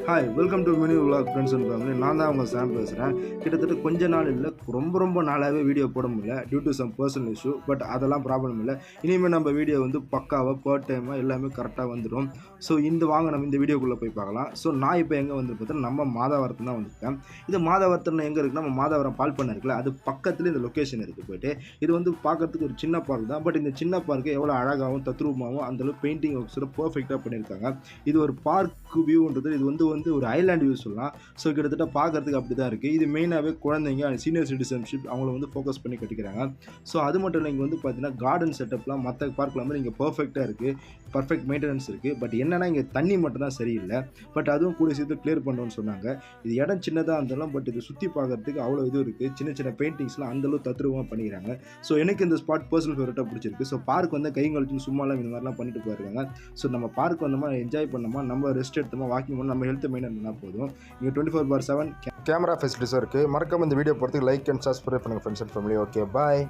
Hi welcome to mini vlog friends and family. நான் தான் உங்கள் சாம் பேசுகிறேன். கிட்டத்தட்ட கொஞ்ச நாள் இல்லை, ரொம்ப நாளாகவே வீடியோ போட முடியல due to some personal issue. But அதெல்லாம் ப்ராப்ளம் இல்லை. இனிமேல் நம்ம வீடியோ வந்து பக்காவாக பர் டைமாக எல்லாமே கரெக்டாக வந்துடும். ஸோ நம்ம இந்த வீடியோக்குள்ளே போய் பார்க்கலாம். ஸோ நான் இப்போ எங்கே வந்து பார்த்தீங்கன்னா நம்ம மாதாவரத்து தான் வந்திருக்கேன். இது மாதாவரத்தில் எங்கே இருக்குன்னா நம்ம மாதாவரம் பால் பண்ண இருக்குல்ல, அது பக்கத்தில் இந்த லொக்கேஷன் இருக்குது. போய்ட்டு இது வந்து பார்க்கறதுக்கு ஒரு சின்ன பார்க் தான். பட் இந்த சின்ன பார்க்கு எவ்வளோ அழகாகவும் தத்ரூபமாகவும் அந்தளவு பெயிண்டிங் ஒர்க்ஸோட பர்ஃபெக்டாக பண்ணியிருக்காங்க. இது ஒரு பார்க் வியூன்றது இது வந்து ஒரு ஐலாண்ட் வியூ சொல்லலாம். ஸோ கிட்டத்தட்ட பார்க்கறதுக்கு அப்படி தான் இருக்குது. இது மெயினாகவே குழந்தைங்க சீனியர் சிட்டிசன்ஷிப் அவங்கள வந்து ஃபோக்கஸ் பண்ணி கட்டிக்கிறாங்க. ஸோ அது மட்டும் இல்லை, இங்கே வந்து பார்த்தீங்கன்னா கார்டன் செட்டப்லாம் மற்ற பார்க்கில் வந்து இங்கே பர்ஃபெக்டாக இருக்குது, பர்ஃபெக்ட் மெயின்டெனன்ஸ் இருக்குது. பட் என்னென்னா இங்கே தண்ணி மட்டும் தான் சரியில்லை. பட் அதுவும் கூட சேர்த்து கிளியர் பண்ணணும்னு சொன்னாங்க. இது இடம் சின்னதாக இருந்தாலும் பட் இது சுற்றி பார்க்கறதுக்கு அவ்வளோ இது இருக்குது. சின்ன பெயிண்டிங்ஸ்லாம் அந்தளவு தத்ரூபமாக பண்ணிக்கிறாங்க. ஸோ எனக்கு இந்த ஸ்பாட் பர்சனல் ஃபேவரட்டாக பிடிச்சிருக்கு. ஸோ பார்க் வந்து கைங்கழிச்சு சும்மாலாம் இந்த மாதிரிலாம் பண்ணிட்டு போயிருக்காங்க. ஸோ நம்ம பார்க் வந்தோமா, என்ஜாய் பண்ணோமா, நம்ம ரெஸ்ட் எடுத்தோமா, வாக்கிங் பண்ணோம், நம்ம ஹெல்த் மெயின்டைன் பண்ணால் போதும். இங்கே 24/7 கேமரா ஃபெசிலிட்டிஸும் இருக்குது. மறக்காம இந்த வீடியோ பொறுத்து லைக் அண்ட் சப்ஸ்கிரைப் பண்ணுங்கள் friends and family. Okay, bye.